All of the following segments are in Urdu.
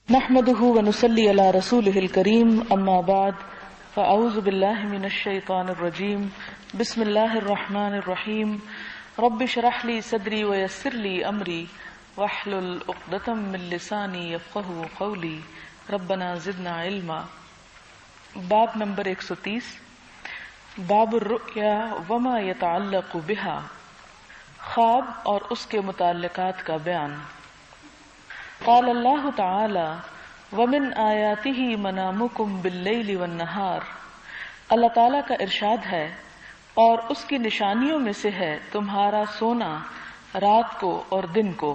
نحمده ونصلي على رسوله الكريم اما بعد فاعوذ بالله من الشيطان الرجيم بسم الله الرحمن الرحيم رب اشرح لي صدري ويسر لي امري واحلل عقدة من لساني يفقهوا قولي ربنا زدنا علما۔ باب نمبر 130، باب الرؤیا وما يتعلق بها، خواب اور اس کے متعلقات کا بیان۔ قال اللہ تعالی ومن آیاتہ منامکم باللیل والنہار، اللہ تعالیٰ کا ارشاد ہے اور اس کی نشانیوں میں سے ہے تمہارا سونا رات کو اور دن کو،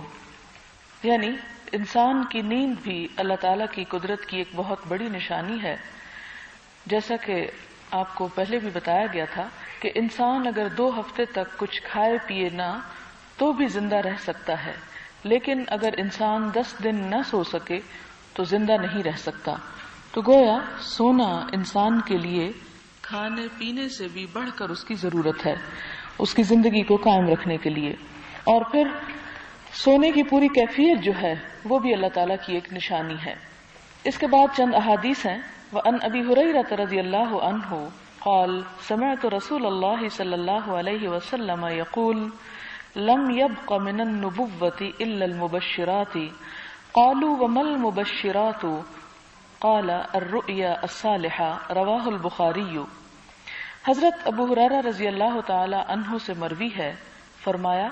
یعنی انسان کی نیند بھی اللہ تعالیٰ کی قدرت کی ایک بہت بڑی نشانی ہے۔ جیسا کہ آپ کو پہلے بھی بتایا گیا تھا کہ انسان اگر 2 ہفتے تک کچھ کھائے پیے نہ تو بھی زندہ رہ سکتا ہے، لیکن اگر انسان 10 دن نہ سو سکے تو زندہ نہیں رہ سکتا۔ تو گویا سونا انسان کے لیے کھانے پینے سے بھی بڑھ کر اس کی ضرورت ہے، اس کی زندگی کو قائم رکھنے کے لیے۔ اور پھر سونے کی پوری کیفیت جو ہے وہ بھی اللہ تعالیٰ کی ایک نشانی ہے۔ اس کے بعد چند احادیث ہیں۔ وَأَنْ أَبِي هُرَيْرَةَ رَضِيَ اللَّهُ عَنْهُ قال سمعت رسول اللہ صلی اللہ علیہ وسلم يقول لم يبق من النبوة إلا المبشرات قالوا وما المبشرات قال الرؤيا الصالحة رواہ البخاری۔ حضرت ابو ہریرہ رضی اللہ تعالی عنہ سے مروی ہے، فرمایا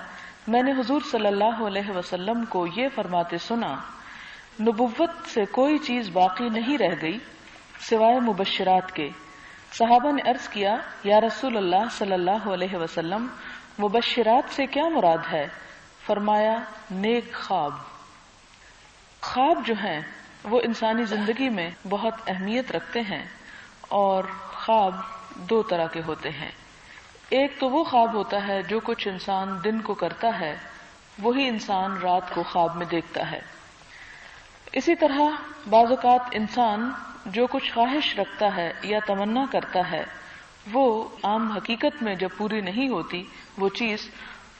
میں نے حضور صلی اللہ علیہ وسلم کو یہ فرماتے سنا، نبوت سے کوئی چیز باقی نہیں رہ گئی سوائے مبشرات کے۔ صحابہ نے عرض کیا یا رسول اللہ صلی اللہ علیہ وسلم مبشرات سے کیا مراد ہے؟ فرمایا نیک خواب۔ خواب جو ہیں وہ انسانی زندگی میں بہت اہمیت رکھتے ہیں، اور خواب 2 طرح کے ہوتے ہیں۔ ایک تو وہ خواب ہوتا ہے جو کچھ انسان دن کو کرتا ہے وہی انسان رات کو خواب میں دیکھتا ہے۔ اسی طرح بعض اوقات انسان جو کچھ خواہش رکھتا ہے یا تمنا کرتا ہے وہ عام حقیقت میں جب پوری نہیں ہوتی وہ چیز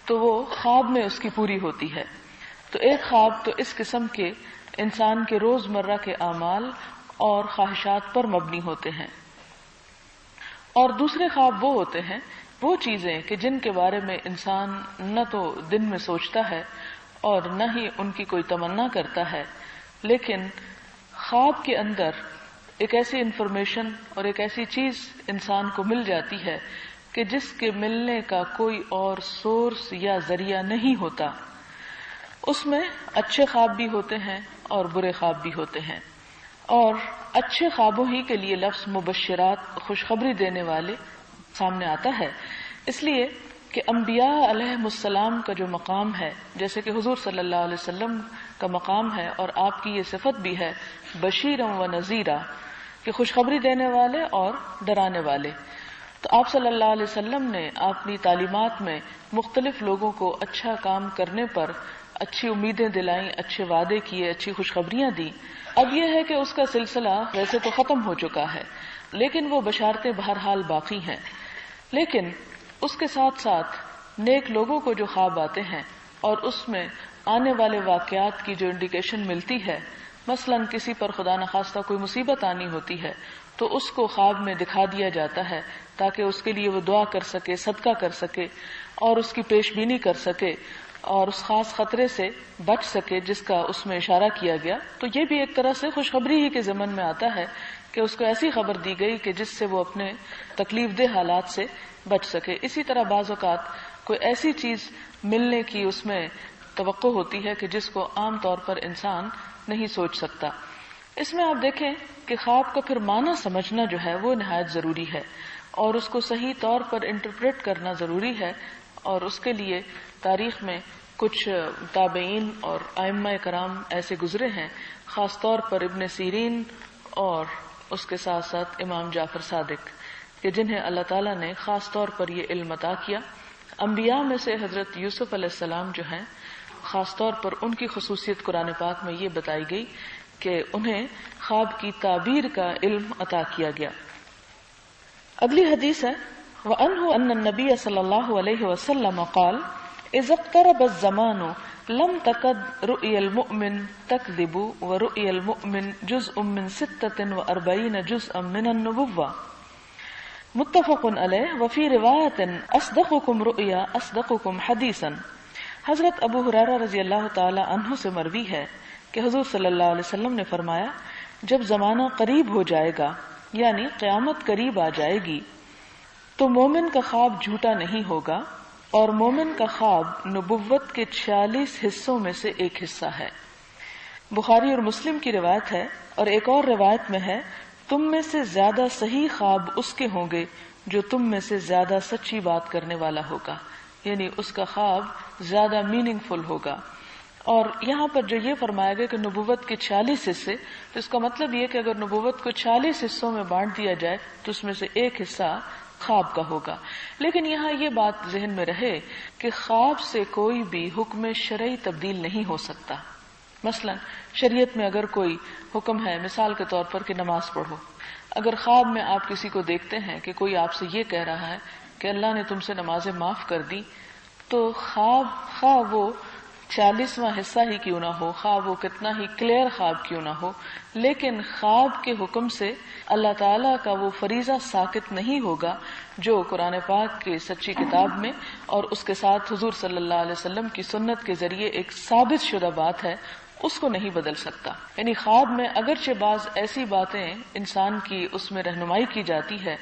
تو وہ خواب میں اس کی پوری ہوتی ہے۔ تو ایک خواب تو اس قسم کے انسان کے روزمرہ کے اعمال اور خواہشات پر مبنی ہوتے ہیں، اور دوسرے خواب وہ ہوتے ہیں وہ چیزیں کہ جن کے بارے میں انسان نہ تو دن میں سوچتا ہے اور نہ ہی ان کی کوئی تمنا کرتا ہے، لیکن خواب کے اندر ایک ایسی انفارمیشن اور ایک ایسی چیز انسان کو مل جاتی ہے کہ جس کے ملنے کا کوئی اور سورس یا ذریعہ نہیں ہوتا۔ اس میں اچھے خواب بھی ہوتے ہیں اور برے خواب بھی ہوتے ہیں، اور اچھے خوابوں ہی کے لیے لفظ مبشرات خوشخبری دینے والے سامنے آتا ہے، اس لیے کہ انبیاء علیہ السلام کا جو مقام ہے، جیسے کہ حضور صلی اللہ علیہ وسلم کا مقام ہے اور آپ کی یہ صفت بھی ہے بشیرا و نذیرا، کہ خوشخبری دینے والے اور ڈرانے والے۔ تو آپ صلی اللہ علیہ وسلم نے اپنی تعلیمات میں مختلف لوگوں کو اچھا کام کرنے پر اچھی امیدیں دلائیں، اچھے وعدے کیے، اچھی خوشخبریاں دی۔ اب یہ ہے کہ اس کا سلسلہ ویسے تو ختم ہو چکا ہے، لیکن وہ بشارتیں بہرحال باقی ہیں۔ لیکن اس کے ساتھ ساتھ نیک لوگوں کو جو خواب آتے ہیں اور اس میں آنے والے واقعات کی جو انڈیکیشن ملتی ہے، مثلا کسی پر خدا نخواستہ کوئی مصیبت آنی ہوتی ہے تو اس کو خواب میں دکھا دیا جاتا ہے تاکہ اس کے لیے وہ دعا کر سکے، صدقہ کر سکے اور اس کی پیش بینی کر سکے اور اس خاص خطرے سے بچ سکے جس کا اس میں اشارہ کیا گیا۔ تو یہ بھی ایک طرح سے خوشخبری ہی کے ضمن میں آتا ہے کہ اس کو ایسی خبر دی گئی کہ جس سے وہ اپنے تکلیف دہ حالات سے بچ سکے۔ اسی طرح بعض اوقات کوئی ایسی چیز ملنے کی اس میں توقع ہوتی ہے کہ جس کو عام طور پر انسان نہیں سوچ سکتا۔ اس میں آپ دیکھیں کہ خواب کا پھر معنی سمجھنا جو ہے وہ نہایت ضروری ہے، اور اس کو صحیح طور پر انٹرپریٹ کرنا ضروری ہے، اور اس کے لیے تاریخ میں کچھ تابعین اور ائمہ کرام ایسے گزرے ہیں، خاص طور پر ابن سیرین اور اس کے ساتھ ساتھ امام جعفر صادق، کہ جنہیں اللہ تعالیٰ نے خاص طور پر یہ علم عطا کیا۔ انبیاء میں سے حضرت یوسف علیہ السلام جو ہیں، خاص طور پر ان کی خصوصیت قرآن پاک میں یہ بتائی گئی کہ انہیں خواب کی تعبیر کا علم عطا کیا گیا۔ اگلی حدیث ہے وَأَنْهُ أَنَّ النَّبِيَّ صلی اللہ علیہ وسلم قال اذا اقترب الزمان لم تكد رؤيا المؤمن تكذب ورؤيا المؤمن جزء من 46 جزءا من النبوة متفق علیہ وفی روایت اصدقکم رؤیا اصدقکم حدیثا. حضرت ابو ہریرہ رضی اللہ تعالی عنہ سے مروی ہے کہ حضور صلی اللہ علیہ وسلم نے فرمایا جب زمانہ قریب ہو جائے گا یعنی قیامت قریب آ جائے گی تو مومن کا خواب جھوٹا نہیں ہوگا اور مومن کا خواب نبوت کے 46 حصوں میں سے ایک حصہ ہے. بخاری اور مسلم کی روایت ہے اور ایک اور روایت میں ہے تم میں سے زیادہ صحیح خواب اس کے ہوں گے جو تم میں سے زیادہ سچی بات کرنے والا ہوگا، یعنی اس کا خواب زیادہ میننگ فل ہوگا. اور یہاں پر جو یہ فرمایا گیا کہ نبوت کے 46 حصے، تو اس کا مطلب یہ کہ اگر نبوت کو 40 حصوں میں بانٹ دیا جائے تو اس میں سے ایک حصہ خواب کا ہوگا. لیکن یہاں یہ بات ذہن میں رہے کہ خواب سے کوئی بھی حکم شرعی تبدیل نہیں ہو سکتا. مثلا شریعت میں اگر کوئی حکم ہے، مثال کے طور پر کہ نماز پڑھو، اگر خواب میں آپ کسی کو دیکھتے ہیں کہ کوئی آپ سے یہ کہہ رہا ہے کہ اللہ نے تم سے نمازیں معاف کر دی، تو خواب وہ 40واں حصہ ہی کیوں نہ ہو، خواب وہ کتنا ہی کلیئر خواب کیوں نہ ہو، لیکن خواب کے حکم سے اللہ تعالیٰ کا وہ فریضہ ساقط نہیں ہوگا جو قرآن پاک کی سچی کتاب میں اور اس کے ساتھ حضور صلی اللہ علیہ وسلم کی سنت کے ذریعے ایک ثابت شدہ بات ہے، اس کو نہیں بدل سکتا. یعنی خواب میں اگرچہ بعض ایسی باتیں انسان کی اس میں رہنمائی کی جاتی ہے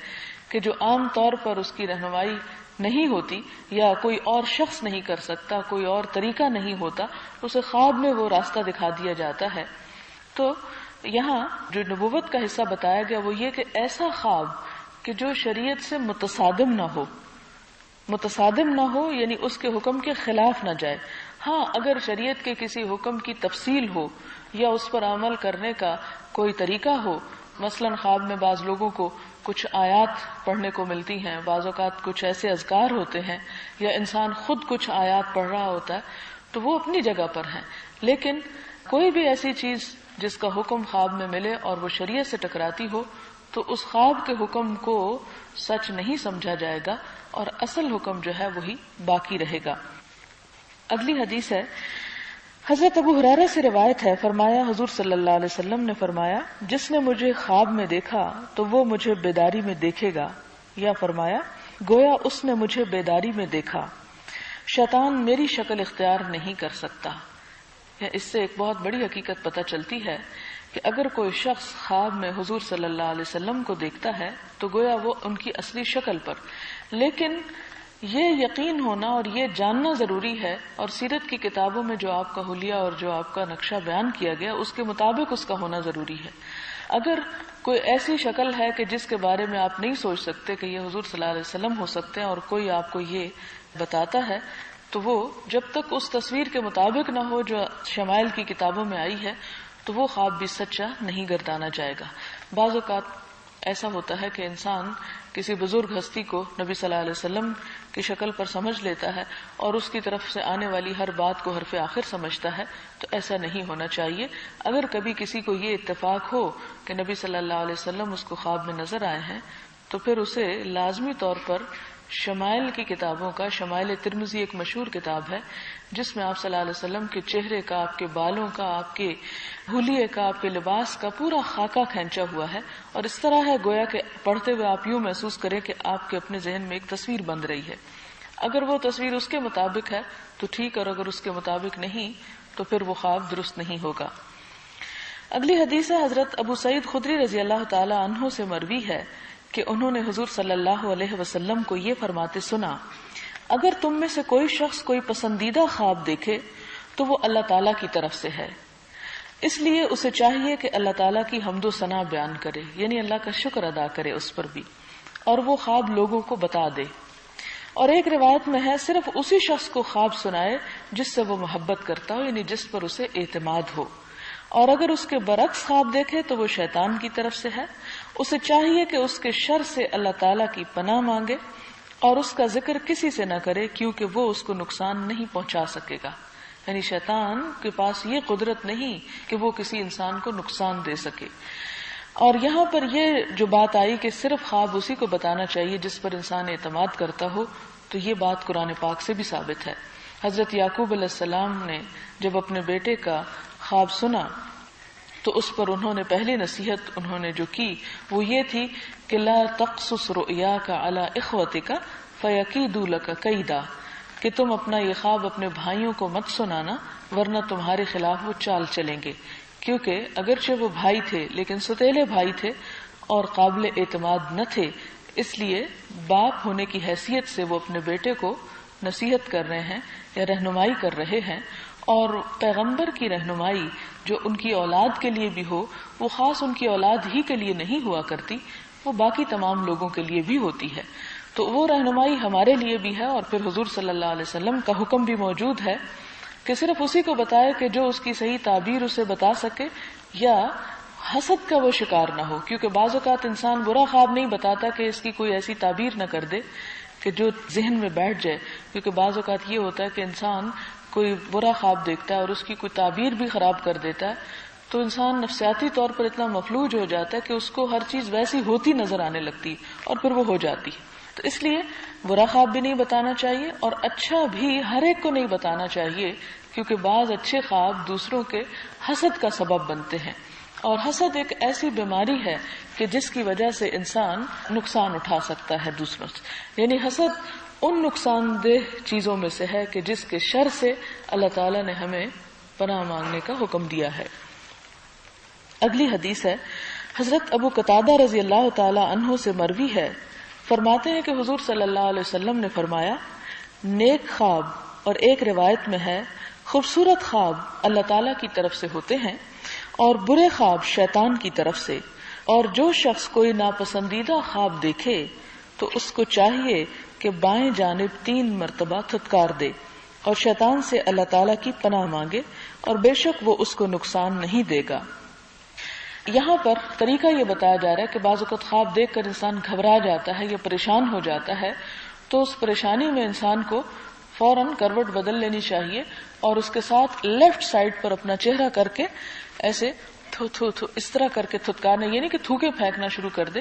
کہ جو عام طور پر اس کی رہنمائی نہیں ہوتی یا کوئی اور شخص نہیں کر سکتا، کوئی اور طریقہ نہیں ہوتا، اسے خواب میں وہ راستہ دکھا دیا جاتا ہے. تو یہاں جو نبوت کا حصہ بتایا گیا وہ یہ کہ ایسا خواب کہ جو شریعت سے متصادم نہ ہو یعنی اس کے حکم کے خلاف نہ جائے. ہاں اگر شریعت کے کسی حکم کی تفصیل ہو یا اس پر عمل کرنے کا کوئی طریقہ ہو، مثلا خواب میں بعض لوگوں کو کچھ آیات پڑھنے کو ملتی ہیں، بعض اوقات کچھ ایسے اذکار ہوتے ہیں یا انسان خود کچھ آیات پڑھ رہا ہوتا ہے، تو وہ اپنی جگہ پر ہیں. لیکن کوئی بھی ایسی چیز جس کا حکم خواب میں ملے اور وہ شریعت سے ٹکراتی ہو تو اس خواب کے حکم کو سچ نہیں سمجھا جائے گا اور اصل حکم جو ہے وہی باقی رہے گا. اگلی حدیث ہے، حضرت ابو ہریرہ سے روایت ہے، فرمایا حضور صلی اللہ علیہ وسلم نے فرمایا جس نے مجھے خواب میں دیکھا تو وہ مجھے بیداری میں دیکھے گا، یا فرمایا گویا اس نے مجھے بیداری میں دیکھا. شیطان میری شکل اختیار نہیں کر سکتا. اس سے ایک بہت بڑی حقیقت پتہ چلتی ہے کہ اگر کوئی شخص خواب میں حضور صلی اللہ علیہ وسلم کو دیکھتا ہے تو گویا وہ ان کی اصلی شکل پر، لیکن یہ یقین ہونا اور یہ جاننا ضروری ہے، اور سیرت کی کتابوں میں جو آپ کا حلیہ اور جو آپ کا نقشہ بیان کیا گیا اس کے مطابق اس کا ہونا ضروری ہے. اگر کوئی ایسی شکل ہے کہ جس کے بارے میں آپ نہیں سوچ سکتے کہ یہ حضور صلی اللہ علیہ وسلم ہو سکتے ہیں اور کوئی آپ کو یہ بتاتا ہے، تو وہ جب تک اس تصویر کے مطابق نہ ہو جو شمائل کی کتابوں میں آئی ہے تو وہ خواب بھی سچا نہیں گردانا جائے گا. بعض اوقات ایسا ہوتا ہے کہ انسان کسی بزرگ ہستی کو نبی صلی اللہ علیہ وسلم کی شکل پر سمجھ لیتا ہے اور اس کی طرف سے آنے والی ہر بات کو حرف آخر سمجھتا ہے، تو ایسا نہیں ہونا چاہیے. اگر کبھی کسی کو یہ اتفاق ہو کہ نبی صلی اللہ علیہ وسلم اس کو خواب میں نظر آئے ہیں تو پھر اسے لازمی طور پر شمائل کی کتابوں کا، شمائل ترمذی ایک مشہور کتاب ہے جس میں آپ صلی اللہ علیہ وسلم کے چہرے کا، آپ کے بالوں کا، آپ کے حلیے کا، آپ کے لباس کا پورا خاکہ کھینچا ہوا ہے، اور اس طرح ہے گویا کہ پڑھتے ہوئے آپ یوں محسوس کریں کہ آپ کے اپنے ذہن میں ایک تصویر بن رہی ہے. اگر وہ تصویر اس کے مطابق ہے تو ٹھیک، اور اگر اس کے مطابق نہیں تو پھر وہ خواب درست نہیں ہوگا. اگلی حدیث ہے، حضرت ابو سعید خدری رضی اللہ تعالی عنہ سے مروی ہے کہ انہوں نے حضور صلی اللہ علیہ وسلم کو یہ فرماتے سنا، اگر تم میں سے کوئی شخص کوئی پسندیدہ خواب دیکھے تو وہ اللہ تعالیٰ کی طرف سے ہے، اس لیے اسے چاہیے کہ اللہ تعالیٰ کی حمد و ثنا بیان کرے، یعنی اللہ کا شکر ادا کرے اس پر بھی، اور وہ خواب لوگوں کو بتا دے. اور ایک روایت میں ہے صرف اسی شخص کو خواب سنائے جس سے وہ محبت کرتا ہو، یعنی جس پر اسے اعتماد ہو. اور اگر اس کے برعکس خواب دیکھے تو وہ شیطان کی طرف سے ہے، اسے چاہیے کہ اس کے شر سے اللہ تعالیٰ کی پناہ مانگے اور اس کا ذکر کسی سے نہ کرے کیونکہ وہ اس کو نقصان نہیں پہنچا سکے گا. یعنی شیطان کے پاس یہ قدرت نہیں کہ وہ کسی انسان کو نقصان دے سکے. اور یہاں پر یہ جو بات آئی کہ صرف خواب اسی کو بتانا چاہیے جس پر انسان اعتماد کرتا ہو، تو یہ بات قرآن پاک سے بھی ثابت ہے. حضرت یعقوب علیہ السلام نے جب اپنے بیٹے کا خواب سنا تو اس پر انہوں نے پہلی نصیحت انہوں نے جو کی وہ یہ تھی کہ لا تقصص رؤیاک علی اخوتک فیکیدوا لک کیدا، کہ تم اپنا یہ خواب اپنے بھائیوں کو مت سنانا ورنہ تمہارے خلاف وہ چال چلیں گے، کیونکہ اگرچہ وہ بھائی تھے لیکن ستیلے بھائی تھے اور قابل اعتماد نہ تھے، اس لیے باپ ہونے کی حیثیت سے وہ اپنے بیٹے کو نصیحت کر رہے ہیں یا رہنمائی کر رہے ہیں، اور پیغمبر کی رہنمائی جو ان کی اولاد کے لیے بھی ہو وہ خاص ان کی اولاد ہی کے لیے نہیں ہوا کرتی، وہ باقی تمام لوگوں کے لیے بھی ہوتی ہے۔ تو وہ رہنمائی ہمارے لیے بھی ہے، اور پھر حضور صلی اللہ علیہ وسلم کا حکم بھی موجود ہے کہ صرف اسی کو بتائے کہ جو اس کی صحیح تعبیر اسے بتا سکے یا حسد کا وہ شکار نہ ہو، کیونکہ بعض اوقات انسان برا خواب نہیں بتاتا کہ اس کی کوئی ایسی تعبیر نہ کر دے کہ جو ذہن میں بیٹھ جائے، کیونکہ بعض اوقات یہ ہوتا ہے کہ انسان کوئی برا خواب دیکھتا ہے اور اس کی کوئی تعبیر بھی خراب کر دیتا ہے تو انسان نفسیاتی طور پر اتنا مفلوج ہو جاتا ہے کہ اس کو ہر چیز ویسی ہوتی نظر آنے لگتی اور پھر وہ ہو جاتی۔ تو اس لیے برا خواب بھی نہیں بتانا چاہیے اور اچھا بھی ہر ایک کو نہیں بتانا چاہیے، کیونکہ بعض اچھے خواب دوسروں کے حسد کا سبب بنتے ہیں، اور حسد ایک ایسی بیماری ہے کہ جس کی وجہ سے انسان نقصان اٹھا سکتا ہے دوسروں سے، یعنی حسد ان نقصان دہ چیزوں میں سے ہے کہ جس کے شر سے اللہ تعالیٰ نے ہمیں پناہ مانگنے کا حکم دیا ہے۔ اگلی حدیث ہے حضرت ابو قتادہ رضی اللہ تعالی عنہ سے مروی ہے، فرماتے ہیں کہ حضور صلی اللہ علیہ وسلم نے فرمایا، نیک خواب، اور ایک روایت میں ہے خوبصورت خواب اللہ تعالیٰ کی طرف سے ہوتے ہیں اور برے خواب شیطان کی طرف سے، اور جو شخص کوئی ناپسندیدہ خواب دیکھے تو اس کو چاہیے کہ بائیں جانب 3 مرتبہ تھتکار دے اور شیطان سے اللہ تعالیٰ کی پناہ مانگے، اور بے شک وہ اس کو نقصان نہیں دے گا۔ یہاں پر طریقہ یہ بتایا جا رہا ہے کہ بعض اوقات خواب دیکھ کر انسان گھبرا جاتا ہے یا پریشان ہو جاتا ہے، تو اس پریشانی میں انسان کو فوراً کروٹ بدل لینی چاہیے اور اس کے ساتھ لیفٹ سائڈ پر اپنا چہرہ کر کے ایسے تھو تھو تھو اس طرح کر کے تھتکارنا، یہ نہیں کہ تھوکے پھینکنا شروع کر دے۔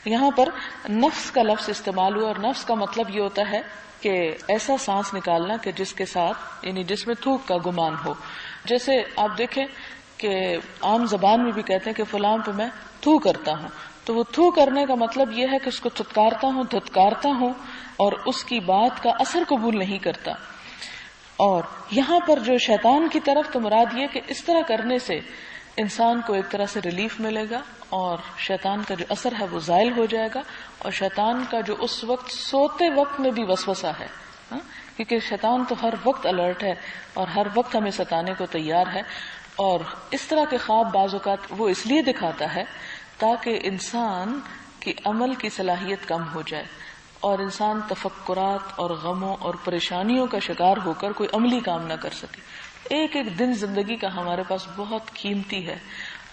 یہاں پر نفس کا لفظ استعمال ہوا، اور نفس کا مطلب یہ ہوتا ہے کہ ایسا سانس نکالنا کہ جس کے ساتھ یعنی جس میں تھوک کا گمان ہو۔ جیسے آپ دیکھیں کہ عام زبان میں بھی کہتے ہیں کہ فلاں پہ میں تھو کرتا ہوں، تو وہ تھو کرنے کا مطلب یہ ہے کہ اس کو تھتکارتا ہوں دھتکارتا ہوں اور اس کی بات کا اثر قبول نہیں کرتا۔ اور یہاں پر جو شیطان کی طرف تو مراد یہ کہ اس طرح کرنے سے انسان کو ایک طرح سے ریلیف ملے گا اور شیطان کا جو اثر ہے وہ زائل ہو جائے گا، اور شیطان کا جو اس وقت سوتے وقت میں بھی وسوسہ ہے، کیونکہ شیطان تو ہر وقت الرٹ ہے اور ہر وقت ہمیں ستانے کو تیار ہے، اور اس طرح کے خواب بعض اوقات وہ اس لیے دکھاتا ہے تاکہ انسان کی عمل کی صلاحیت کم ہو جائے اور انسان تفکرات اور غموں اور پریشانیوں کا شکار ہو کر کوئی عملی کام نہ کر سکے۔ ایک ایک دن زندگی کا ہمارے پاس بہت قیمتی ہے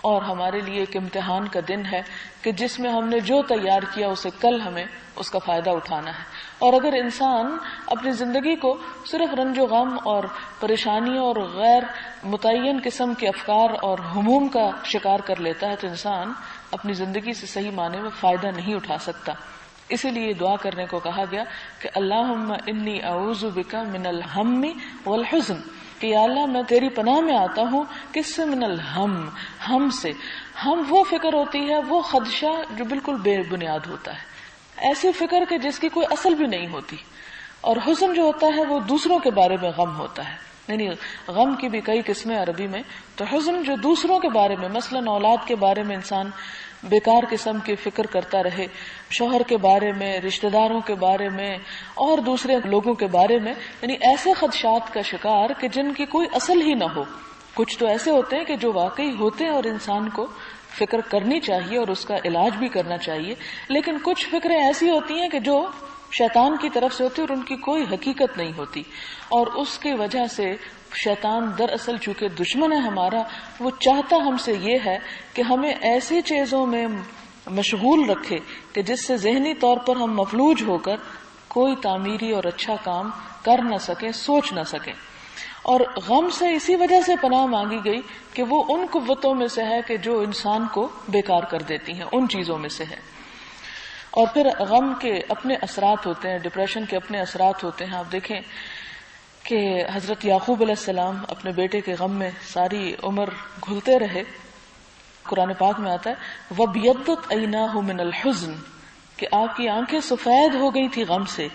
اور ہمارے لیے ایک امتحان کا دن ہے کہ جس میں ہم نے جو تیار کیا اسے کل ہمیں اس کا فائدہ اٹھانا ہے۔ اور اگر انسان اپنی زندگی کو صرف رنج و غم اور پریشانیوں اور غیر متعین قسم کے افکار اور ہموم کا شکار کر لیتا ہے تو انسان اپنی زندگی سے صحیح معنی میں فائدہ نہیں اٹھا سکتا۔ اسی لیے دعا کرنے کو کہا گیا کہ اللہم انی اعوذ بک من الہم والحزن، کہ یا اللہ میں تیری پناہ میں آتا ہوں کس سے؟ من الہم، ہم سے۔ ہم وہ فکر ہوتی ہے، وہ خدشہ جو بالکل بے بنیاد ہوتا ہے، ایسی فکر کہ جس کی کوئی اصل بھی نہیں ہوتی، اور حزن جو ہوتا ہے وہ دوسروں کے بارے میں غم ہوتا ہے، یعنی غم کی بھی کئی قسمیں عربی میں، تو حزن جو دوسروں کے بارے میں، مثلا اولاد کے بارے میں انسان بیکار قسم کی فکر کرتا رہے، شوہر کے بارے میں، رشتہ داروں کے بارے میں اور دوسرے لوگوں کے بارے میں، یعنی ایسے خدشات کا شکار کہ جن کی کوئی اصل ہی نہ ہو۔ کچھ تو ایسے ہوتے ہیں کہ جو واقعی ہوتے ہیں اور انسان کو فکر کرنی چاہیے اور اس کا علاج بھی کرنا چاہیے، لیکن کچھ فکریں ایسی ہوتی ہیں کہ جو شیطان کی طرف سے ہوتی ہے اور ان کی کوئی حقیقت نہیں ہوتی، اور اس کی وجہ سے شیطان دراصل چونکہ دشمن ہے ہمارا، وہ چاہتا ہم سے یہ ہے کہ ہمیں ایسی چیزوں میں مشغول رکھے کہ جس سے ذہنی طور پر ہم مفلوج ہو کر کوئی تعمیری اور اچھا کام کر نہ سکیں، سوچ نہ سکیں۔ اور غم سے اسی وجہ سے پناہ مانگی گئی کہ وہ ان قوتوں میں سے ہے کہ جو انسان کو بیکار کر دیتی ہیں، ان چیزوں میں سے ہے۔ اور پھر غم کے اپنے اثرات ہوتے ہیں، ڈپریشن کے اپنے اثرات ہوتے ہیں۔ آپ دیکھیں کہ حضرت یعقوب علیہ السلام اپنے بیٹے کے غم میں ساری عمر گھلتے رہے. قرآن پاک میں آتا ہے وَبْيَضَّتْ عَيْنَاهُ مِنَ الْحُزْنِ کہ آپ کی آنکھیں سفید ہو گئی تھی غم سے.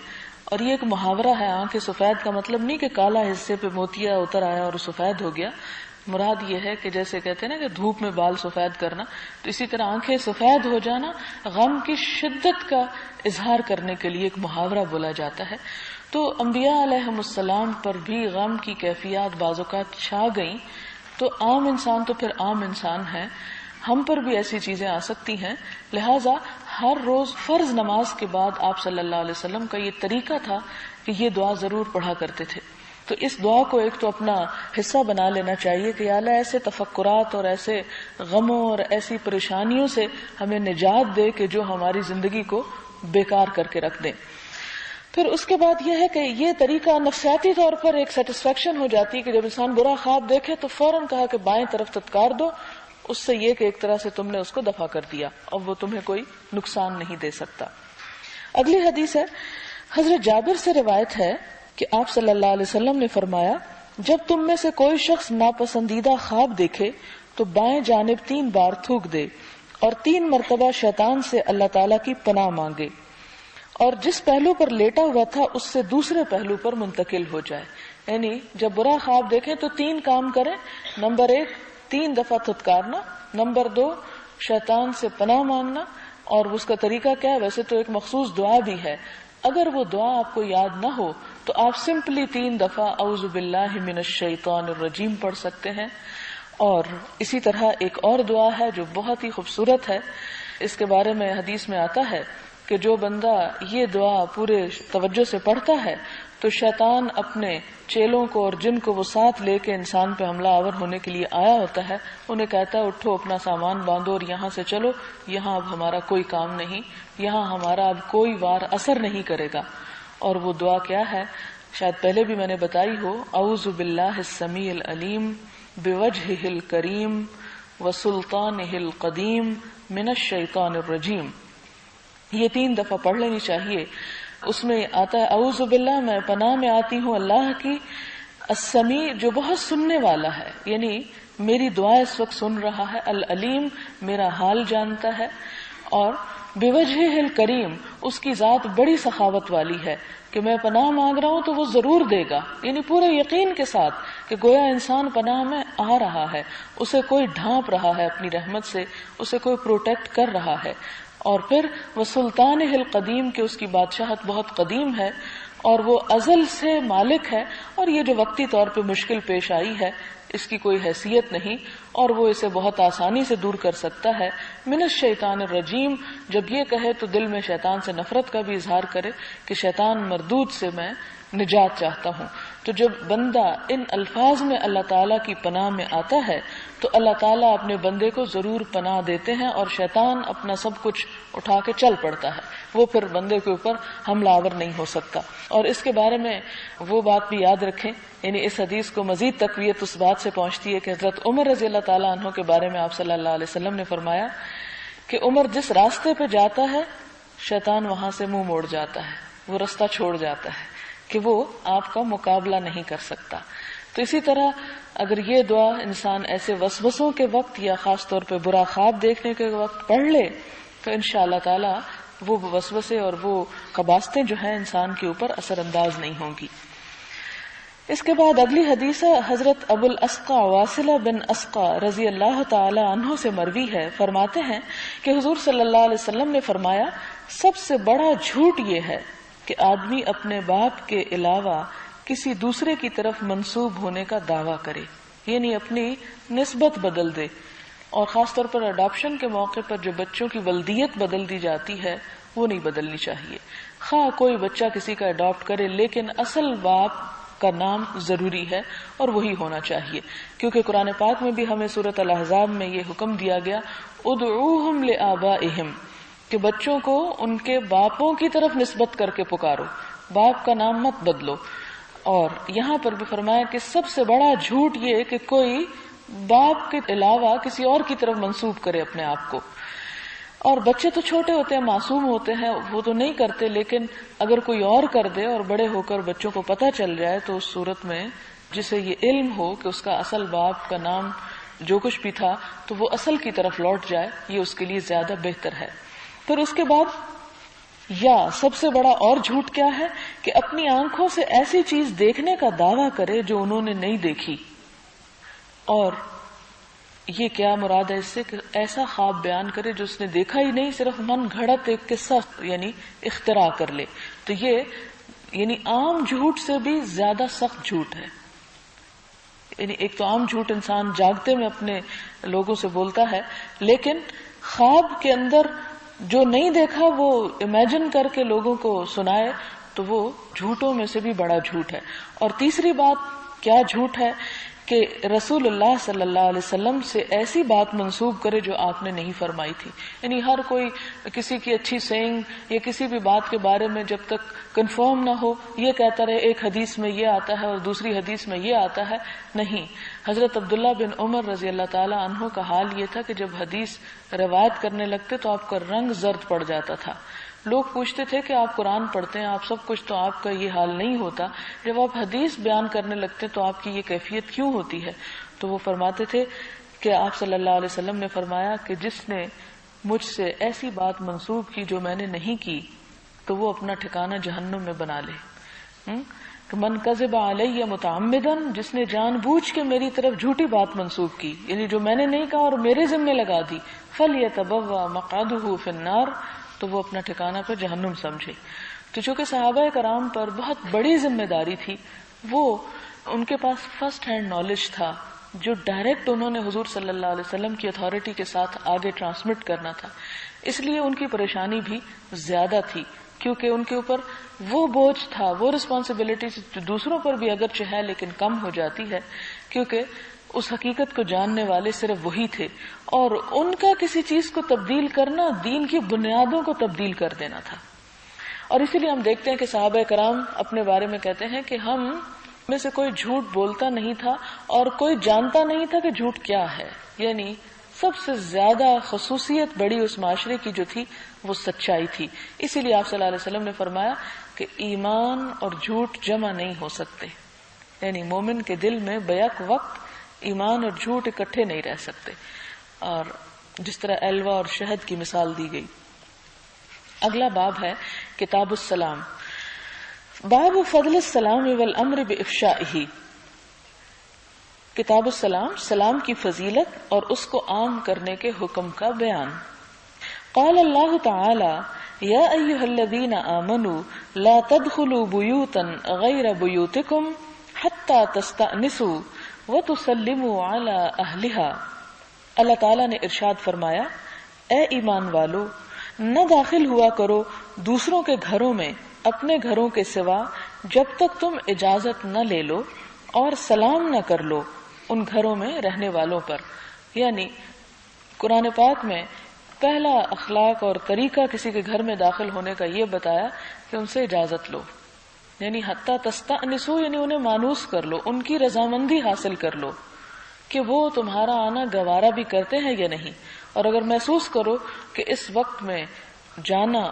اور یہ ایک محاورہ ہے. آنکھیں سفید کا مطلب نہیں کہ کالا حصے پہ موتیا اتر آیا اور سفید ہو گیا. مراد یہ ہے کہ جیسے کہتے ہیں نا کہ دھوپ میں بال سفید کرنا، تو اسی طرح آنکھیں سفید ہو جانا غم کی شدت کا اظہار کرنے کے لیے ایک محاورہ بولا جاتا ہے. تو انبیاء علیہم السلام پر بھی غم کی کیفیات بعض اوقات چھا گئیں، تو عام انسان تو پھر عام انسان ہے، ہم پر بھی ایسی چیزیں آ سکتی ہیں. لہٰذا ہر روز فرض نماز کے بعد آپ صلی اللہ علیہ وسلم کا یہ طریقہ تھا کہ یہ دعا ضرور پڑھا کرتے تھے. تو اس دعا کو ایک تو اپنا حصہ بنا لینا چاہیے کہ یا اللہ ایسے تفکرات اور ایسے غموں اور ایسی پریشانیوں سے ہمیں نجات دے کہ جو ہماری زندگی کو بیکار کر کے رکھ دیں. پھر اس کے بعد یہ ہے کہ یہ طریقہ نفسیاتی طور پر ایک سیٹسفیکشن ہو جاتی ہے کہ جب انسان برا خواب دیکھے تو فوراً کہا کہ بائیں طرف تتکار دو. اس سے یہ کہ ایک طرح سے تم نے اس کو دفع کر دیا اور وہ تمہیں کوئی نقصان نہیں دے سکتا. اگلی حدیث ہے حضرت جابر سے روایت ہے کہ آپ صلی اللہ علیہ وسلم نے فرمایا جب تم میں سے کوئی شخص ناپسندیدہ خواب دیکھے تو بائیں جانب 3 بار تھوک دے اور 3 مرتبہ شیطان سے اللہ تعالیٰ کی پناہ مانگے اور جس پہلو پر لیٹا ہوا تھا اس سے دوسرے پہلو پر منتقل ہو جائے. یعنی جب برا خواب دیکھیں تو 3 کام کریں. نمبر 1 3 دفعہ تھتکارنا، نمبر 2 شیطان سے پناہ مانگنا. اور اس کا طریقہ کیا ہے؟ ویسے تو ایک مخصوص دعا بھی ہے. اگر وہ دعا آپ کو یاد نہ ہو تو آپ سمپلی 3 دفعہ اعوذ باللہ من الشیطان الرجیم پڑھ سکتے ہیں. اور اسی طرح ایک اور دعا ہے جو بہت ہی خوبصورت ہے. اس کے بارے میں حدیث میں آتا ہے کہ جو بندہ یہ دعا پورے توجہ سے پڑھتا ہے تو شیطان اپنے چیلوں کو اور جن کو وہ ساتھ لے کے انسان پہ حملہ آور ہونے کے لیے آیا ہوتا ہے انہیں کہتا ہے اٹھو اپنا سامان باندھو اور یہاں سے چلو، یہاں اب ہمارا کوئی کام نہیں، یہاں ہمارا اب کوئی وار اثر نہیں کرے گا. اور وہ دعا کیا ہے؟ شاید پہلے بھی میں نے بتائی ہو. اعوذ باللہ السمیع العلیم بوجہہ الکریم وسلطانہ القدیم من الشیطان الرجیم. یہ 3 دفعہ پڑھ لینی چاہیے. اس میں آتا ہے اعوذ باللہ میں پناہ میں آتی ہوں اللہ کی، السمیع جو بہت سننے والا ہے، یعنی میری دعا اس وقت سن رہا ہے، العلیم میرا حال جانتا ہے، اور بوجہہ الکریم اس کی ذات بڑی سخاوت والی ہے کہ میں پناہ مانگ رہا ہوں تو وہ ضرور دے گا. یعنی پورے یقین کے ساتھ کہ گویا انسان پناہ میں آ رہا ہے، اسے کوئی ڈھانپ رہا ہے اپنی رحمت سے، اسے کوئی پروٹیکٹ کر رہا ہے. اور پھر وہ سلطانہ القدیم کہ اس کی بادشاہت بہت قدیم ہے اور وہ ازل سے مالک ہے، اور یہ جو وقتی طور پہ مشکل پیش آئی ہے اس کی کوئی حیثیت نہیں اور وہ اسے بہت آسانی سے دور کر سکتا ہے. من الشیطان الرجیم جب یہ کہے تو دل میں شیطان سے نفرت کا بھی اظہار کرے کہ شیطان مردود سے میں نجات چاہتا ہوں. تو جب بندہ ان الفاظ میں اللہ تعالیٰ کی پناہ میں آتا ہے تو اللہ تعالیٰ اپنے بندے کو ضرور پناہ دیتے ہیں اور شیطان اپنا سب کچھ اٹھا کے چل پڑتا ہے، وہ پھر بندے کے اوپر حملہ آور نہیں ہو سکتا. اور اس کے بارے میں وہ بات بھی یاد رکھیں، یعنی اس حدیث کو مزید تقویت اس بات سے پہنچتی ہے کہ حضرت عمر رضی اللہ تعالیٰ عنہ کے بارے میں آپ صلی اللہ علیہ وسلم نے فرمایا کہ عمر جس راستے پہ جاتا ہے شیطان وہاں سے منہ موڑ جاتا ہے، وہ راستہ چھوڑ جاتا ہے کہ وہ آپ کا مقابلہ نہیں کر سکتا. تو اسی طرح اگر یہ دعا انسان ایسے وسوسوں کے وقت یا خاص طور پہ برا خواب دیکھنے کے وقت پڑھ لے تو انشاءاللہ تعالی وہ وسوسے اور وہ قباستیں جو ہیں انسان کے اوپر اثر انداز نہیں ہوں گی. اس کے بعد اگلی حدیث حضرت ابو الاسقا واصلہ بن اسقا رضی اللہ تعالی عنہ سے مروی ہے. فرماتے ہیں کہ حضور صلی اللہ علیہ وسلم نے فرمایا سب سے بڑا جھوٹ یہ ہے کہ آدمی اپنے باپ کے علاوہ کسی دوسرے کی طرف منسوب ہونے کا دعویٰ کرے، یعنی اپنی نسبت بدل دے. اور خاص طور پر اڈاپشن کے موقع پر جو بچوں کی ولدیت بدل دی جاتی ہے وہ نہیں بدلنی چاہیے. خواہ کوئی بچہ کسی کا اڈاپٹ کرے لیکن اصل باپ کا نام ضروری ہے اور وہی ہونا چاہیے، کیونکہ قرآن پاک میں بھی ہمیں سورۃ الاحزاب میں یہ حکم دیا گیا ادعوہم لآبائہم کہ بچوں کو ان کے باپوں کی طرف نسبت کر کے پکارو، باپ کا نام مت بدلو. اور یہاں پر بھی فرمایا کہ سب سے بڑا جھوٹ یہ کہ کوئی باپ کے علاوہ کسی اور کی طرف منسوب کرے اپنے آپ کو. اور بچے تو چھوٹے ہوتے ہیں، معصوم ہوتے ہیں، وہ تو نہیں کرتے، لیکن اگر کوئی اور کر دے اور بڑے ہو کر بچوں کو پتہ چل جائے تو اس صورت میں جسے یہ علم ہو کہ اس کا اصل باپ کا نام جو کچھ بھی تھا تو وہ اصل کی طرف لوٹ جائے، یہ اس کے لیے زیادہ بہتر ہے۔ پھر اس کے بعد یا سب سے بڑا اور جھوٹ کیا ہے کہ اپنی آنکھوں سے ایسی چیز دیکھنے کا دعویٰ کرے جو انہوں نے نہیں دیکھی، اور یہ کیا مراد ہے اس سے کہ ایسا خواب بیان کرے جو اس نے دیکھا ہی نہیں، صرف من گھڑت ایک قصہ یعنی اختراع کر لے، تو یہ یعنی عام جھوٹ سے بھی زیادہ سخت جھوٹ ہے۔ یعنی ایک تو عام جھوٹ انسان جاگتے میں اپنے لوگوں سے بولتا ہے، لیکن خواب کے اندر جو نہیں دیکھا وہ امیجن کر کے لوگوں کو سنائے تو وہ جھوٹوں میں سے بھی بڑا جھوٹ ہے۔ اور تیسری بات کیا جھوٹ ہے کہ رسول اللہ صلی اللہ علیہ وسلم سے ایسی بات منسوب کرے جو آپ نے نہیں فرمائی تھی۔ یعنی ہر کوئی کسی کی اچھی سینگ یا کسی بھی بات کے بارے میں جب تک کنفرم نہ ہو یہ کہتا رہے ایک حدیث میں یہ آتا ہے اور دوسری حدیث میں یہ آتا ہے، نہیں۔ حضرت عبداللہ بن عمر رضی اللہ تعالی عنہ کا حال یہ تھا کہ جب حدیث روایت کرنے لگتے تو آپ کا رنگ زرد پڑ جاتا تھا۔ لوگ پوچھتے تھے کہ آپ قرآن پڑھتے ہیں، آپ سب کچھ، تو آپ کا یہ حال نہیں ہوتا، جب آپ حدیث بیان کرنے لگتے تو آپ کی یہ کیفیت کیوں ہوتی ہے؟ تو وہ فرماتے تھے کہ آپ صلی اللہ علیہ وسلم نے فرمایا کہ جس نے مجھ سے ایسی بات منسوب کی جو میں نے نہیں کی تو وہ اپنا ٹھکانہ جہنم میں بنا لے۔ کہ من کذب علیہ متعمدا، جس نے جان بوجھ کے میری طرف جھوٹی بات منسوب کی، یعنی جو میں نے نہیں کہا اور میرے ذمہ لگا دی، فلیتبوأ مقعدہ فی النار، تو وہ اپنا ٹھکانہ پہ جہنم سمجھے۔ تو چونکہ صحابہ کرام پر بہت بڑی ذمہ داری تھی، وہ ان کے پاس فرسٹ ہینڈ نالج تھا جو ڈائریکٹ انہوں نے حضور صلی اللہ علیہ وسلم کی اتھارٹی کے ساتھ آگے ٹرانسمٹ کرنا تھا، اس لیے ان کی پریشانی بھی زیادہ تھی، کیونکہ ان کے اوپر وہ بوجھ تھا، وہ رسپانسبلٹی جو دوسروں پر بھی اگرچہ ہے لیکن کم ہو جاتی ہے، کیونکہ اس حقیقت کو جاننے والے صرف وہی تھے، اور ان کا کسی چیز کو تبدیل کرنا دین کی بنیادوں کو تبدیل کر دینا تھا۔ اور اسی لیے ہم دیکھتے ہیں کہ صحابہ کرام اپنے بارے میں کہتے ہیں کہ ہم میں سے کوئی جھوٹ بولتا نہیں تھا اور کوئی جانتا نہیں تھا کہ جھوٹ کیا ہے۔ یعنی سب سے زیادہ خصوصیت بڑی اس معاشرے کی جو تھی وہ سچائی تھی۔ اسی لیے آپ صلی اللہ علیہ وسلم نے فرمایا کہ ایمان اور جھوٹ جمع نہیں ہو سکتے، یعنی مومن کے دل میں بیک وقت ایمان اور جھوٹ اکٹھے نہیں رہ سکتے، اور جس طرح الوا اور شہد کی مثال دی گئی۔ اگلا باب ہے کتاب السلام، باب فضل السلام والامر بافشائہ۔ کتاب السلام، سلام کی فضیلت اور اس کو عام کرنے کے حکم کا بیان۔ قال اللہ تعالی یا ایھا الذین آمنوا لا تدخلوا بیوتا غیر بیوتکم حتی تستأنسوا وَتُسَلِّمُوا عَلَىٰ أَهْلِهَا۔ اللہ تعالیٰ نے ارشاد فرمایا، اے ایمان والو، نہ داخل ہوا کرو دوسروں کے گھروں میں اپنے گھروں کے سوا جب تک تم اجازت نہ لے لو اور سلام نہ کر لو ان گھروں میں رہنے والوں پر۔ یعنی قرآن پاک میں پہلا اخلاق اور طریقہ کسی کے گھر میں داخل ہونے کا یہ بتایا کہ ان سے اجازت لو، یعنی حتی تستأنسوا، یعنی انہیں مانوس کر لو، ان کی رضامندی حاصل کر لو کہ وہ تمہارا آنا گوارا بھی کرتے ہیں یا نہیں، اور اگر محسوس کرو کہ اس وقت میں جانا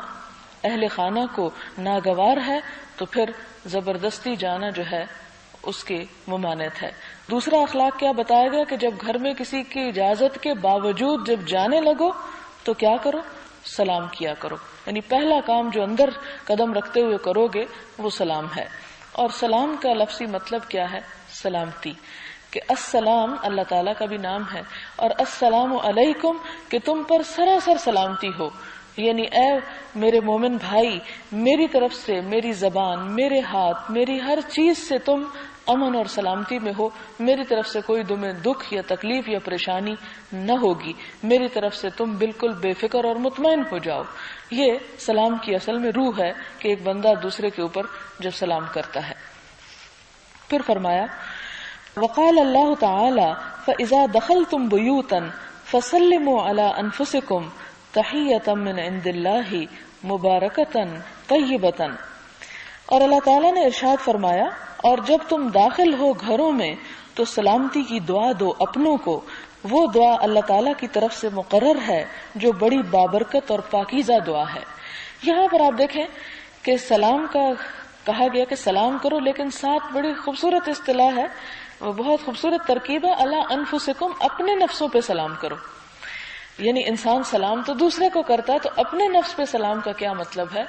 اہل خانہ کو ناگوار ہے تو پھر زبردستی جانا جو ہے اس کی ممانعت ہے۔ دوسرا اخلاق کیا بتایا گیا کہ جب گھر میں کسی کی اجازت کے باوجود جب جانے لگو تو کیا کرو؟ سلام کیا کرو، یعنی پہلا کام جو اندر قدم رکھتے ہوئے کرو گے وہ سلام ہے۔ اور سلام کا لفظی مطلب کیا ہے؟ سلامتی، کہ السلام اللہ تعالیٰ کا بھی نام ہے، اور السلام علیکم کہ تم پر سراسر سلامتی ہو، یعنی اے میرے مومن بھائی، میری طرف سے، میری زبان، میرے ہاتھ، میری ہر چیز سے تم امن اور سلامتی میں ہو، میری طرف سے کوئی تمہیں دکھ یا تکلیف یا پریشانی نہ ہوگی، میری طرف سے تم بالکل بے فکر اور مطمئن ہو جاؤ۔ یہ سلام کی اصل میں روح ہے کہ ایک بندہ دوسرے کے اوپر جب سلام کرتا ہے۔ پھر فرمایا وقال اللہ تعالی فَإِذَا دَخَلْتُمْ بُيُوتًا فَسَلِّمُوا عَلَىٰ أَنفُسِكُمْ تَحِيَّةً مِّنْ عِندِ اللَّهِ مُبَارَكَةً طَيِّبَةً۔ اور اللہ تعالیٰ نے ارشاد فرمایا، اور جب تم داخل ہو گھروں میں تو سلامتی کی دعا دو اپنوں کو، وہ دعا اللہ تعالیٰ کی طرف سے مقرر ہے جو بڑی بابرکت اور پاکیزہ دعا ہے. یہاں پر آپ دیکھیں کہ سلام کا کہا گیا کہ سلام کرو، لیکن ساتھ بڑی خوبصورت اصطلاح ہے، وہ بہت خوبصورت ترکیب ہے، الا انفسکم، اپنے نفسوں پہ سلام کرو. یعنی انسان سلام تو دوسرے کو کرتا ہے، تو اپنے نفس پہ سلام کا کیا مطلب ہے؟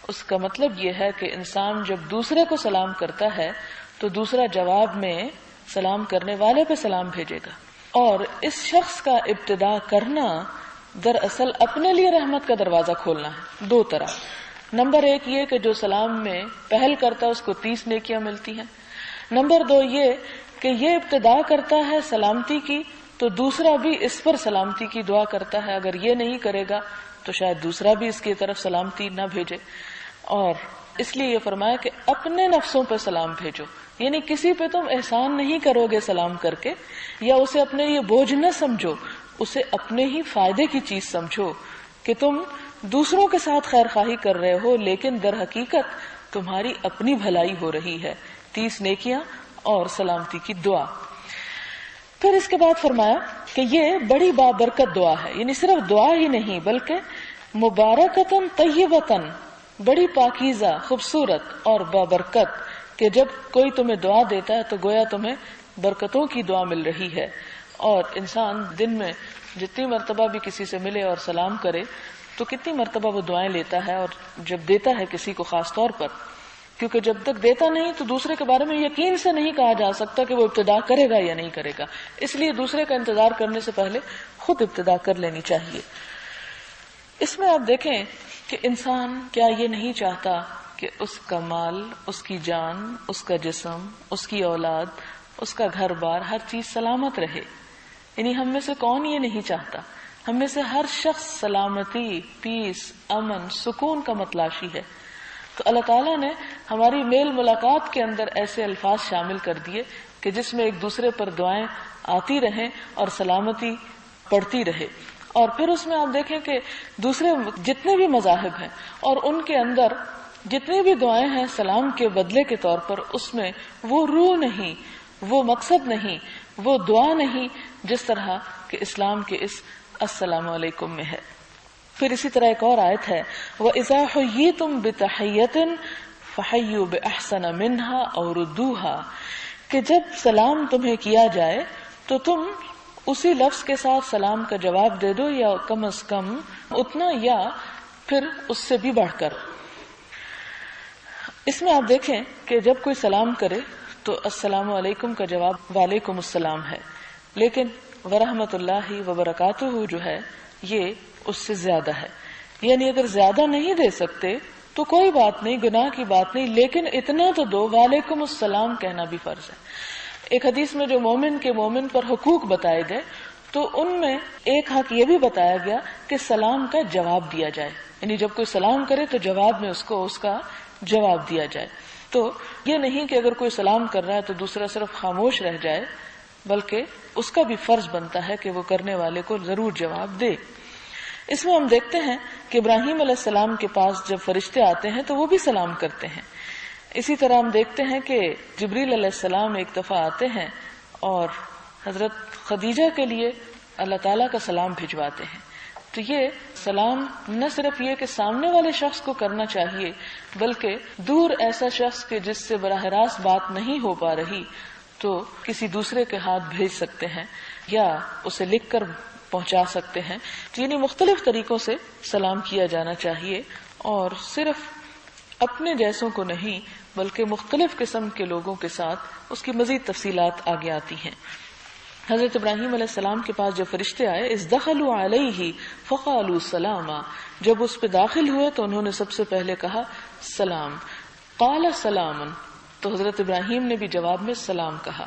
اس کا مطلب یہ ہے کہ انسان جب دوسرے کو سلام کرتا ہے تو دوسرا جواب میں سلام کرنے والے پہ سلام بھیجے گا. اور اس شخص کا ابتدا کرنا دراصل اپنے لیے رحمت کا دروازہ کھولنا ہے. دو طرح، نمبر ایک یہ کہ جو سلام میں پہل کرتا ہے اس کو 30 نیکیاں ملتی ہیں. نمبر دو یہ کہ یہ ابتدا کرتا ہے سلامتی کی تو دوسرا بھی اس پر سلامتی کی دعا کرتا ہے. اگر یہ نہیں کرے گا تو شاید دوسرا بھی اس کی طرف سلامتی نہ بھیجے. اور اس لیے یہ فرمایا کہ اپنے نفسوں پہ سلام بھیجو، یعنی کسی پہ تم احسان نہیں کرو گے سلام کر کے، یا اسے اپنے لیے بوجھ نہ سمجھو، اسے اپنے ہی فائدے کی چیز سمجھو کہ تم دوسروں کے ساتھ خیر خواہی کر رہے ہو لیکن در حقیقت تمہاری اپنی بھلائی ہو رہی ہے. 30 نیکیاں اور سلامتی کی دعا. پھر اس کے بعد فرمایا کہ یہ بڑی بابرکت دعا ہے، یعنی صرف دعا ہی نہیں بلکہ مبارکتن طیبتن، بڑی پاکیزہ، خوبصورت اور بابرکت، کہ جب کوئی تمہیں دعا دیتا ہے تو گویا تمہیں برکتوں کی دعا مل رہی ہے. اور انسان دن میں جتنی مرتبہ بھی کسی سے ملے اور سلام کرے تو کتنی مرتبہ وہ دعائیں لیتا ہے، اور جب دیتا ہے کسی کو خاص طور پر، کیونکہ جب تک دیتا نہیں تو دوسرے کے بارے میں یقین سے نہیں کہا جا سکتا کہ وہ ابتدا کرے گا یا نہیں کرے گا. اس لیے دوسرے کا انتظار کرنے سے پہلے خود ابتدا کر لینی چاہیے. اس میں آپ دیکھیں کہ انسان کیا یہ نہیں چاہتا کہ اس کا مال، اس کی جان، اس کا جسم، اس کی اولاد، اس کا گھر بار، ہر چیز سلامت رہے. یعنی ہم میں سے کون یہ نہیں چاہتا؟ ہم میں سے ہر شخص سلامتی، پیس، امن، سکون کا متلاشی ہے. تو اللہ تعالیٰ نے ہماری میل ملاقات کے اندر ایسے الفاظ شامل کر دیے کہ جس میں ایک دوسرے پر دعائیں آتی رہیں اور سلامتی پڑتی رہے. اور پھر اس میں آپ دیکھیں کہ دوسرے جتنے بھی مذاہب ہیں اور ان کے اندر جتنی بھی دعائیں ہیں سلام کے بدلے کے طور پر، اس میں وہ روح نہیں، وہ مقصد نہیں، وہ دعا نہیں جس طرح کہ اسلام کے اس السلام علیکم میں ہے. پھر اسی طرح ایک اور آیت ہے، وَإِذَا حُيِّيتُم بِتَحِيَّةٍ فَحَيُّوا بِأَحْسَنَ مِنْهَا أَوْ رُدُّوهَا، کہ جب سلام تمہیں کیا جائے تو تم اسی لفظ کے ساتھ سلام کا جواب دے دو، یا کم از کم اتنا، یا پھر اس سے بھی بڑھ کر. اس میں آپ دیکھیں کہ جب کوئی سلام کرے تو السلام علیکم کا جواب وعلیکم السلام ہے، لیکن ورحمۃ اللہ وبرکاتہ جو ہے یہ اس سے زیادہ ہے. یعنی اگر زیادہ نہیں دے سکتے تو کوئی بات نہیں، گناہ کی بات نہیں، لیکن اتنا تو دو، وعلیکم السلام کہنا بھی فرض ہے. ایک حدیث میں جو مومن کے مومن پر حقوق بتائے گئے تو ان میں ایک حق یہ بھی بتایا گیا کہ سلام کا جواب دیا جائے. یعنی جب کوئی سلام کرے تو جواب میں اس کو اس کا جواب دیا جائے. تو یہ نہیں کہ اگر کوئی سلام کر رہا ہے تو دوسرا صرف خاموش رہ جائے، بلکہ اس کا بھی فرض بنتا ہے کہ وہ کرنے والے کو ضرور جواب دے. اس میں ہم دیکھتے ہیں کہ ابراہیم علیہ السلام کے پاس جب فرشتے آتے ہیں تو وہ بھی سلام کرتے ہیں. اسی طرح ہم دیکھتے ہیں کہ جبریل علیہ السلام ایک دفعہ آتے ہیں اور حضرت خدیجہ کے لیے اللہ تعالیٰ کا سلام بھجواتے ہیں. تو یہ سلام نہ صرف یہ کہ سامنے والے شخص کو کرنا چاہیے، بلکہ دور ایسا شخص کہ جس سے براہ راست بات نہیں ہو پا رہی تو کسی دوسرے کے ہاتھ بھیج سکتے ہیں یا اسے لکھ کر پہنچا سکتے ہیں. یعنی مختلف طریقوں سے سلام کیا جانا چاہیے، اور صرف اپنے جیسوں کو نہیں بلکہ مختلف قسم کے لوگوں کے ساتھ اس کی مزید تفصیلات آگے آتی ہیں. حضرت ابراہیم علیہ السلام کے پاس جب فرشتے آئے، اذ دخلوا علیہ فقالوا سلاما، جب اس پہ داخل ہوئے تو انہوں نے سب سے پہلے کہا سلام. قال سلام، تو حضرت ابراہیم نے بھی جواب میں سلام کہا.